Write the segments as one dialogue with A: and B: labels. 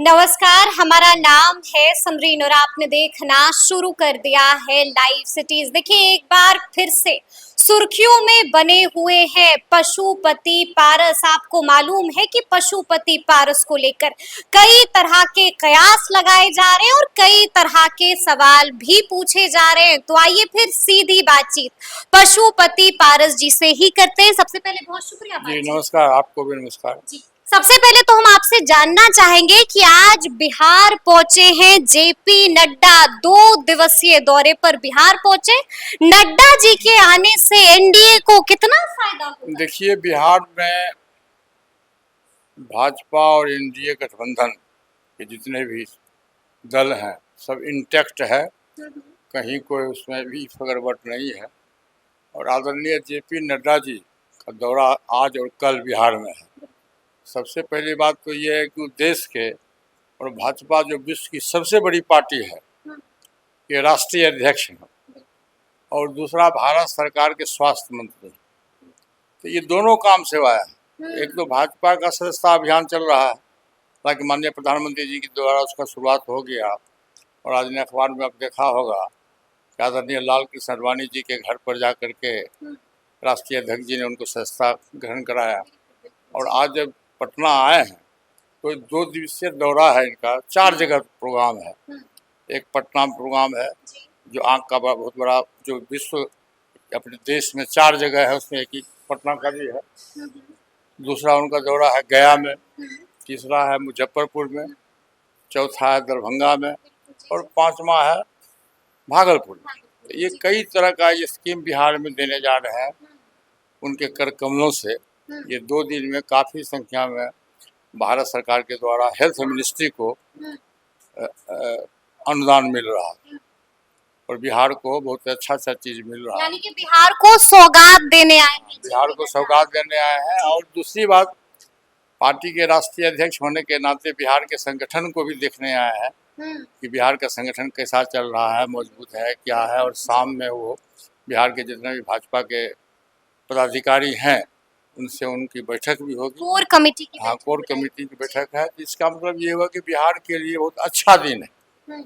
A: नमस्कार, हमारा नाम है समरीन और आपने देखना शुरू कर दिया है लाइव सिटीज। देखिए, एक बार फिर से सुर्खियों में बने हुए हैं पशुपति पारस। आपको मालूम है कि पशुपति पारस को लेकर कई तरह के कयास लगाए जा रहे हैं और कई तरह के सवाल भी पूछे जा रहे हैं। तो आइए फिर सीधी बातचीत पशुपति पारस जी से ही करते हैं। सबसे पहले बहुत शुक्रिया
B: जी नमस्कार, आपको भी नमस्कार
A: जी। सबसे पहले तो हम आपसे जानना चाहेंगे कि आज बिहार पहुंचे हैं जेपी नड्डा, 2 दिवसीय दौरे पर बिहार पहुंचे। नड्डा जी के आने से एनडीए को कितना फायदा होगा?
B: देखिए, बिहार में भाजपा और एनडीए गठबंधन के जितने भी दल हैं सब इंटैक्ट है, कहीं कोई उसमें भी फगरवट नहीं है। और आदरणीय जेपी नड्डा जी का दौरा आज और कल बिहार में है। सबसे पहली बात तो ये है कि वो देश के और भाजपा जो विश्व की सबसे बड़ी पार्टी है के राष्ट्रीय अध्यक्ष हैं और दूसरा भारत सरकार के स्वास्थ्य मंत्री। तो ये दोनों काम से आया है। एक तो भाजपा का सदस्यता अभियान चल रहा है ताकि माननीय प्रधानमंत्री जी के द्वारा उसका शुरुआत हो गया। और आज ने अखबार में आप देखा होगा कि आदरणीय लाल कृष्ण आडवाणी जी के घर पर जा कर के राष्ट्रीय अध्यक्ष जी ने उनको सदस्यता ग्रहण कराया। और आज जब पटना आए हैं तो 2 दिवसीय दौरा है इनका, 4 जगह प्रोग्राम है। एक पटना में प्रोग्राम है जो आँख का बहुत बड़ा, जो विश्व अपने देश में 4 जगह है उसमें एक ही पटना का भी है। दूसरा उनका दौरा है गया में, तीसरा है मुजफ्फरपुर में, चौथा है दरभंगा में और 5वां है भागलपुर में। तो ये कई तरह का ये स्कीम बिहार में देने जा रहे हैं उनके कर कमलों से। ये 2 दिन में काफ़ी संख्या में भारत सरकार के द्वारा हेल्थ मिनिस्ट्री को अनुदान मिल रहा है और बिहार को बहुत अच्छा चीज मिल रहा है।
A: यानी कि बिहार को सौगात देने आए हैं।
B: बिहार को सौगात देने आए हैं। और दूसरी बात, पार्टी के राष्ट्रीय अध्यक्ष होने के नाते बिहार के संगठन को भी देखने आए हैं कि बिहार का संगठन कैसा चल रहा है, मजबूत है क्या है। और शाम में वो बिहार के जितने भी भाजपा के पदाधिकारी हैं उनसे उनकी बैठक भी होगी,
A: कोर कमेटी की।
B: हाँ, कोर कमेटी की बैठक है। इसका मतलब ये हुआ कि बिहार के लिए बहुत अच्छा दिन है।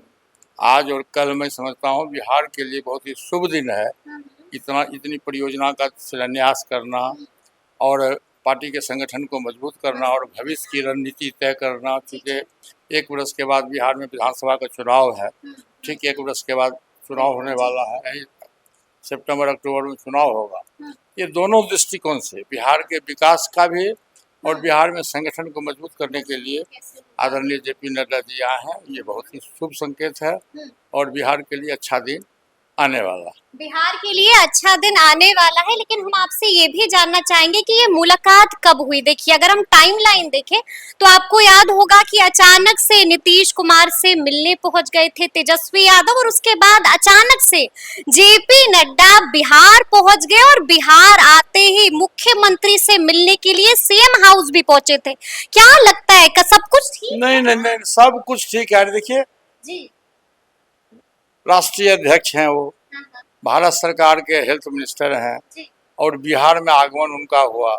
B: आज और कल मैं समझता हूँ बिहार के लिए बहुत ही शुभ दिन है। इतनी परियोजना का शिलान्यास करना और पार्टी के संगठन को मजबूत करना और भविष्य की रणनीति तय करना। क्योंकि 1 वर्ष के बाद बिहार में विधानसभा का चुनाव है, ठीक 1 वर्ष के बाद चुनाव होने वाला है, सितंबर अक्टूबर में चुनाव होगा। ये दोनों दृष्टिकोण से बिहार के विकास का भी और बिहार में संगठन को मजबूत करने के लिए आदरणीय जेपी नड्डा जी आए हैं। ये बहुत ही शुभ संकेत है और बिहार के लिए अच्छा दिन आने वाला।
A: बिहार के लिए अच्छा दिन आने वाला है। लेकिन हम आपसे ये भी जानना चाहेंगे कि ये मुलाकात कब हुई। देखिए, अगर हम टाइमलाइन देखें तो आपको याद होगा कि अचानक से नीतीश कुमार से मिलने पहुंच गए थे तेजस्वी यादव और उसके बाद अचानक से जेपी नड्डा बिहार पहुंच गए और बिहार आते ही मुख्यमंत्री से मिलने के लिए सीएम हाउस भी पहुंचे थे। क्या लगता है कि सब कुछ ठीक?
B: नहीं नहीं नहीं, सब कुछ ठीक है। देखिए,
A: जी,
B: राष्ट्रीय अध्यक्ष हैं वो, भारत सरकार के हेल्थ मिनिस्टर हैं और बिहार में आगमन उनका हुआ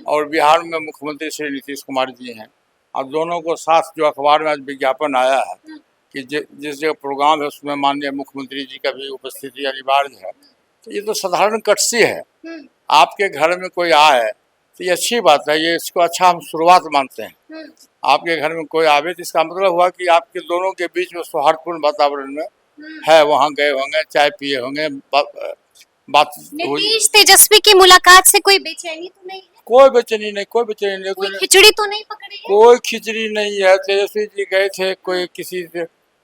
B: और बिहार में मुख्यमंत्री श्री नीतीश कुमार जी हैं। अब दोनों को साथ जो अखबार में आज विज्ञापन आया है कि जिस जगह प्रोग्राम है उसमें माननीय मुख्यमंत्री जी का भी उपस्थिति अनिवार्य है। तो ये तो साधारण कटसी है। आपके घर में कोई आए तो ये अच्छी बात है, ये इसको अच्छा हम शुरुआत मानते हैं। आपके घर में कोई आवे तो इसका मतलब हुआ कि आपके दोनों के बीच में सौहार्दपूर्ण वातावरण में है, वहाँ गए होंगे, चाय पिए होंगे, बात हुई।
A: नीतीश तेजस्वी की मुलाकात से कोई बेचैनी तो नहीं है?
B: कोई बेचैनी नहीं, कोई बेचैनी नहीं,
A: कोई खिचड़ी तो नहीं पकड़ी है?
B: कोई खिचड़ी नहीं है। तेजस्वी जी गए थे, कोई किसी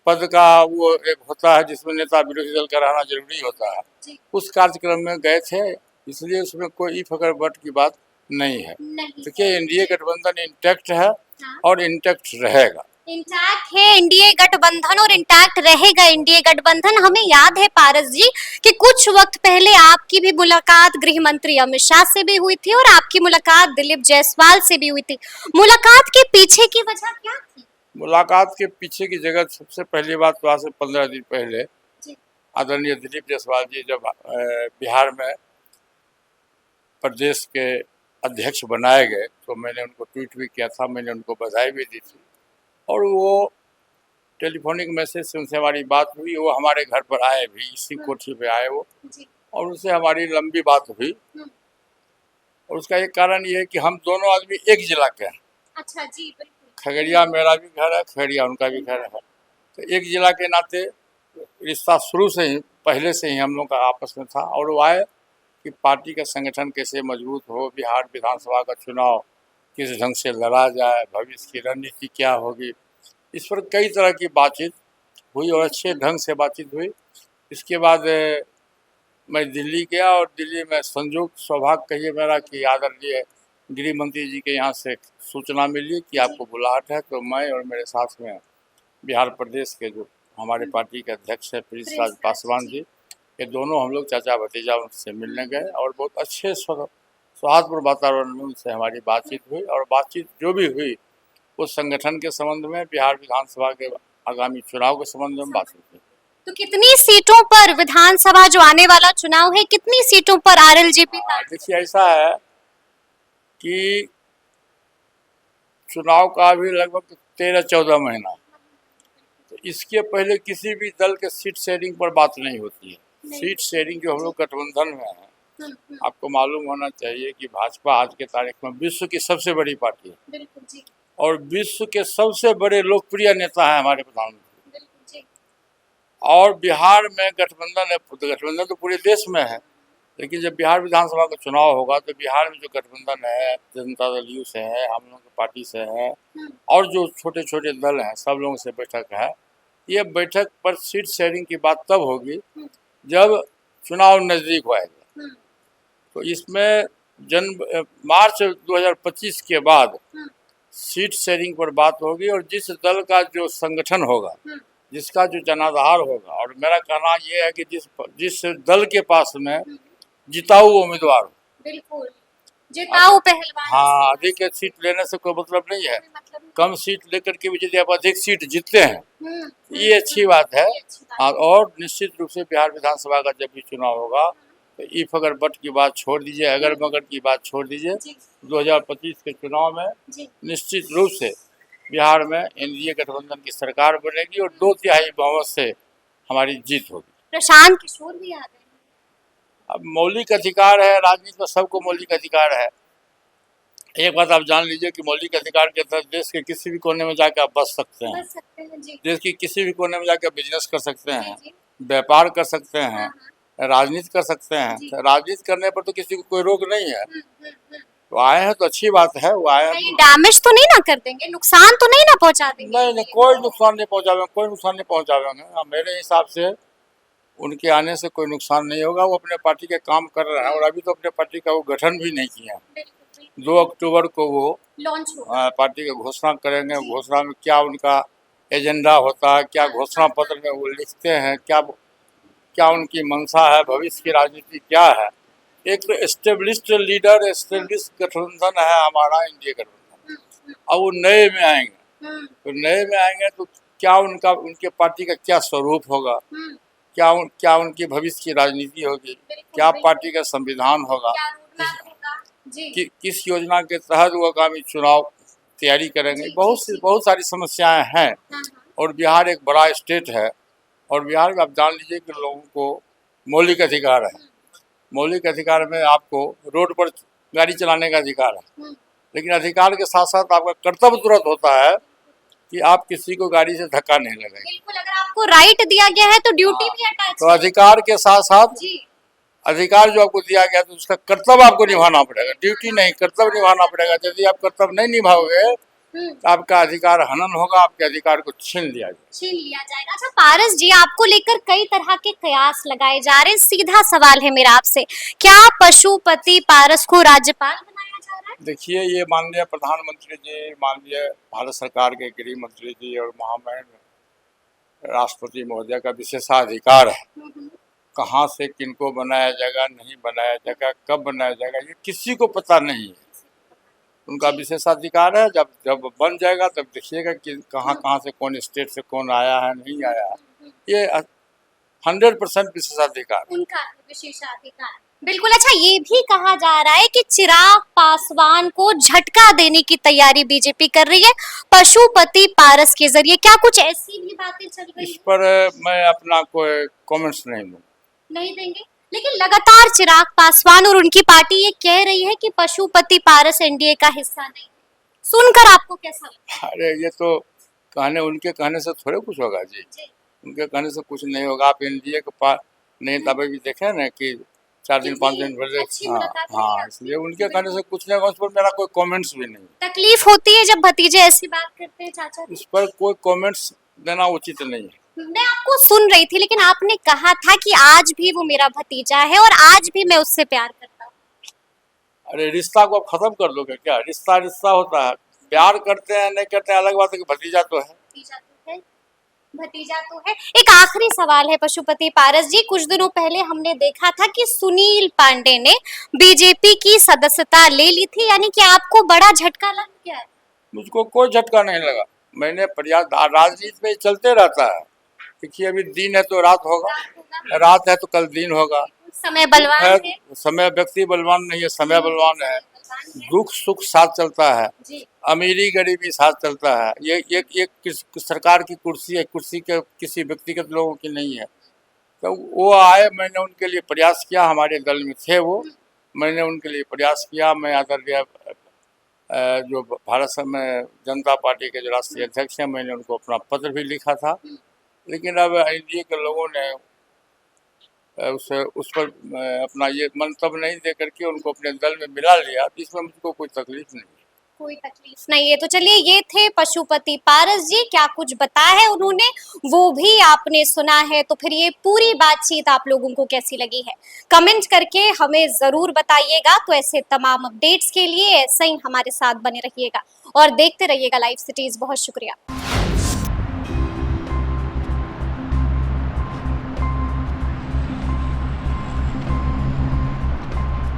B: पद का वो एक होता है जिसमें नेता विरोधी दल का रहना जरूरी होता है, उस कार्यक्रम में गए थे, इसलिए उसमें कोई फकर बट की बात नहीं है। देखिए, एनडीए गठबंधन इंटैक्ट है और इंटैक्ट रहेगा।
A: इंटैक्ट है एनडीए गठबंधन और इंटैक्ट रहेगा एनडीए गठबंधन। हमें याद है पारस जी कि कुछ वक्त पहले आपकी भी मुलाकात गृह मंत्री अमित शाह से भी हुई थी और आपकी मुलाकात दिलीप जायसवाल से भी हुई थी। मुलाकात के पीछे की वजह क्या थी?
B: मुलाकात के पीछे की जगह सबसे पहली बात तो आज से 15 दिन पहले आदरणीय दिलीप जायसवाल जी जब बिहार में प्रदेश के अध्यक्ष बनाए गए तो मैंने उनको ट्वीट भी किया था, मैंने उनको बधाई भी दी थी और वो टेलीफोनिक मैसेज से उनसे हमारी बात हुई, वो हमारे घर पर आए भी, इसी कोठी पे आए वो,
A: जी।
B: और उनसे हमारी लंबी बात हुई। और उसका एक कारण ये है कि हम दोनों आदमी एक जिला के हैं।
A: अच्छा जी, बिल्कुल।
B: खगड़िया मेरा भी घर है, खगड़िया उनका भी घर है, तो एक जिला के नाते रिश्ता शुरू से ही, पहले से ही हम लोग का आपस में था। और वो आए कि पार्टी का संगठन कैसे मजबूत हो, बिहार विधानसभा का चुनाव किस ढंग से लड़ा जाए, भविष्य की रणनीति क्या होगी, इस पर कई तरह की बातचीत हुई और अच्छे ढंग से बातचीत हुई। इसके बाद मैं दिल्ली गया और दिल्ली में संयोग सौभाग्य कहिए मेरा कि आदरणीय गृह मंत्री जी के यहाँ से सूचना मिली कि आपको बुलाहट है। तो मैं और मेरे साथ में बिहार प्रदेश के जो हमारे पार्टी के अध्यक्ष है प्रिंस राज पासवान जी, ये दोनों हम लोग चाचा भतीजा उनसे मिलने गए और बहुत अच्छे सौहार्दपूर्ण वातावरण में उनसे हमारी बातचीत हुई। और बातचीत जो भी हुई उस संगठन के संबंध में, बिहार विधानसभा के आगामी चुनाव के संबंध में बातचीत हुई।
A: तो कितनी सीटों पर विधानसभा जो आने वाला चुनाव है, कितनी सीटों पर आरएलजेपी
B: देखिए ऐसा है कि चुनाव का अभी लगभग 13-14 महीना, तो इसके पहले किसी भी दल के सीट शेयरिंग पर बात नहीं होती है। सीट शेयरिंग जो हम लोग गठबंधन में है, आपको मालूम होना चाहिए कि भाजपा आज के तारीख में विश्व की सबसे बड़ी पार्टी है।
A: बिल्कुल जी।
B: और विश्व के सबसे बड़े लोकप्रिय नेता हैं हमारे प्रधानमंत्री।
A: बिल्कुल जी।
B: और बिहार में गठबंधन है, गठबंधन तो पूरे देश में है, लेकिन जब बिहार विधानसभा का चुनाव होगा तो बिहार में जो गठबंधन है, जनता दल यू से है, हम लोग की पार्टी से है, और जो छोटे छोटे दल हैं सब लोगों से बैठक है। ये बैठक पर सीट शेयरिंग की बात तब होगी जब चुनाव नज़दीक होएगा। तो इसमें मार्च 2025 के बाद सीट शेयरिंग पर बात होगी, और जिस दल का जो संगठन होगा, जिसका जो जनाधार होगा, और मेरा कहना ये है कि जिस दल के पास में जिताऊ उम्मीदवार हो,
A: बिल्कुल जिताऊ पहलवान।
B: हाँ, अधिक सीट लेने से कोई मतलब नहीं है, कम सीट लेकर के भी यदि आप अधिक सीट जीतते हैं ये अच्छी बात है। और निश्चित रूप से बिहार विधानसभा का जब भी चुनाव होगा तो इफ अगर बट की बात छोड़ दीजिए, अगर मगर की बात छोड़ दीजिए, 2025 के चुनाव में निश्चित रूप से बिहार में एनडीए गठबंधन की सरकार बनेगी और 2/3 बहुमत से हमारी जीत होगी।
A: प्रशांत किशोर भी आ गए।
B: अब मौलिक अधिकार है, राजनीति में सबको मौलिक अधिकार है। एक बात आप जान लीजिए कि मौलिक अधिकार के तहत देश के किसी भी कोने में जाकर आप बच सकते हैं, देश की किसी भी कोने में जाकर बिजनेस कर सकते हैं, व्यापार कर सकते हैं, राजनीति कर सकते हैं। तो राजनीति करने पर तो किसी को कोई रोक नहीं है। तो आए हैं तो अच्छी बात है, वो आए हैं।
A: डैमेज तो नहीं ना कर देंगे, नुकसान तो नहीं ना पहुंचा देंगे?
B: नहीं, कोई नुकसान नहीं पहुंचावेंगे, कोई नुकसान नहीं पहुंचावेंगे। मेरे हिसाब से उनके आने से कोई नुकसान नहीं होगा। वो अपने पार्टी के काम कर रहे हैं और अभी तो अपने पार्टी का वो गठन भी नहीं किया। 2 अक्टूबर को वो
A: लॉन्च
B: पार्टी की घोषणा करेंगे। घोषणा में क्या उनका एजेंडा होता है, क्या घोषणा पत्र में वो लिखते हैं, क्या उनकी मंशा है, भविष्य की राजनीति क्या है। एक तो एस्टेब्लिश्ड लीडर, एस्टेब्लिश्ड गठबंधन है हमारा एनडीए गठबंधन। अब वो नए में आएंगे, तो नए में आएंगे तो क्या उनके पार्टी का क्या स्वरूप होगा, क्या उनकी भविष्य की राजनीति होगी, क्या पार्टी का संविधान होगा, किस योजना के तहत वो आगामी चुनाव तैयारी करेंगे। बहुत सारी समस्याएं हैं। और बिहार एक बड़ा स्टेट है और बिहार में आप जान लीजिए कि लोगों को मौलिक अधिकार है। मौलिक अधिकार में आपको रोड पर गाड़ी चलाने का अधिकार है, लेकिन अधिकार के साथ साथ आपका कर्तव्य तुरंत होता है कि आप किसी को गाड़ी से धक्का नहीं लगाएंगे।
A: बिल्कुल, अगर आपको राइट दिया गया है तो ड्यूटी भी अटैच
B: तो अधिकार के साथ साथ अधिकार जो आपको दिया गया तो उसका कर्तव्य आपको निभाना पड़ेगा, ड्यूटी नहीं, कर्तव्य निभाना पड़ेगा। यदि आप कर्तव्य नहीं निभाओगे तो आपका अधिकार हनन होगा, आपके अधिकार को छीन लिया
A: जाएगा। अच्छा पारस जी, आपको लेकर कई तरह के कयास लगाए जा रहे हैं। सीधा सवाल है मेरा आपसे, क्या पशुपति पारस को राज्यपाल बनाया जा रहा है?
B: देखिए, ये माननीय प्रधानमंत्री जी, माननीय भारत सरकार के गृह मंत्री जी और महामहिम राष्ट्रपति महोदय का विशेषाधिकार है। कहाँ से किनको बनाया जाएगा, नहीं बनाया जाएगा, कब बनाया जाएगा, ये किसी को पता नहीं है। उनका विशेषाधिकार है। जब बन जाएगा तब देखिएगा कि कहाँ से कौन स्टेट से कौन आया है, नहीं आया है। ये 100% विशेषाधिकार,
A: उनका विशेषाधिकार। बिल्कुल। अच्छा, ये भी कहा जा रहा है कि चिराग पासवान को झटका देने की तैयारी बीजेपी कर रही है पशुपति पारस के जरिए, क्या कुछ ऐसी भी बातें चल रही
B: इस
A: है?
B: पर मैं अपना कोई कमेंट्स नहीं दूँ।
A: नहीं देंगे, लेकिन लगातार चिराग पासवान और उनकी पार्टी ये कह रही है कि पशुपति पारस एनडीए का हिस्सा नहीं। सुनकर आपको कैसा लगा?
B: अरे ये तो कहने उनके कहने से थोड़े कुछ होगा जी।
A: जी,
B: उनके कहने से कुछ नहीं होगा। आप एनडीए के पास नेता भी देखे ना कि 4 दिन 5 दिन
A: कितनी
B: पहले।
A: अच्छी
B: हाँ
A: मुलाकात रही
B: हाँ,
A: आपकी।
B: इसलिए उनके कहने से कुछ नहीं होगा। उस पर मेरा कोई कमेंट्स भी नहीं।
A: तकलीफ होती है जब भतीजे ऐसी बात करते हैं चाचा
B: इस
A: जी?
B: पर कोई कमेंट्स देना उचित नहीं है।
A: मैं आपको सुन रही थी, लेकिन आपने कहा था कि आज भी वो मेरा भतीजा है और आज भी मैं उससे प्यार करता हूँ।
B: अरे रिश्ता को आप खत्म कर दोगे क्या? रिश्ता रिश्ता होता है। प्यार करते हैं नहीं करते हैं अलग बात है, कि भतीजा तो है।
A: भतीजा तो है, भतीजा तो है। एक आखिरी सवाल है पशुपति पारस जी, कुछ दिनों पहले हमने देखा था कि सुनील पांडे ने बीजेपी की सदस्यता ले ली थी, यानी कि आपको बड़ा झटका लग गया है।
B: मुझको कोई झटका नहीं लगा। मैंने प्रयास, राजनीति में चलते रहता है। देखिए अभी दिन है तो रात होगा, रात है तो कल दिन होगा।
A: समय बलवान
B: है,
A: है
B: समय व्यक्ति बलवान नहीं है, समय बलवान है। दुख सुख साथ चलता है,
A: जी।
B: अमीरी गरीबी साथ चलता है। ये सरकार की कुर्सी है, कुर्सी के किसी व्यक्तिगत लोगों की नहीं है। तो वो आए, मैंने उनके लिए प्रयास किया, हमारे दल में थे वो, मैंने उनके लिए प्रयास किया। मैं आदरणीय जो भारत में जनता पार्टी के जो राष्ट्रीय अध्यक्ष हैं, मैंने उनको अपना पत्र भी लिखा था। लेकिन अब एनडीए के लोगों ने उस पर अपना ये मंतव्य नहीं दे करके उनको अपने दल में मिला लिया। इसमें मुझको कोई तकलीफ नहीं है।
A: कोई तकलीफ नहीं है। तो चलिए, ये थे पशुपति पारस जी, क्या कुछ बताया है उन्होंने वो भी आपने सुना है। तो फिर ये पूरी बातचीत आप लोगों को कैसी लगी है, कमेंट करके हमें जरूर बताइएगा। तो ऐसे तमाम अपडेट्स के लिए ऐसे ही हमारे साथ बने रहिएगा और देखते रहिएगा लाइव सिटीज। बहुत शुक्रिया।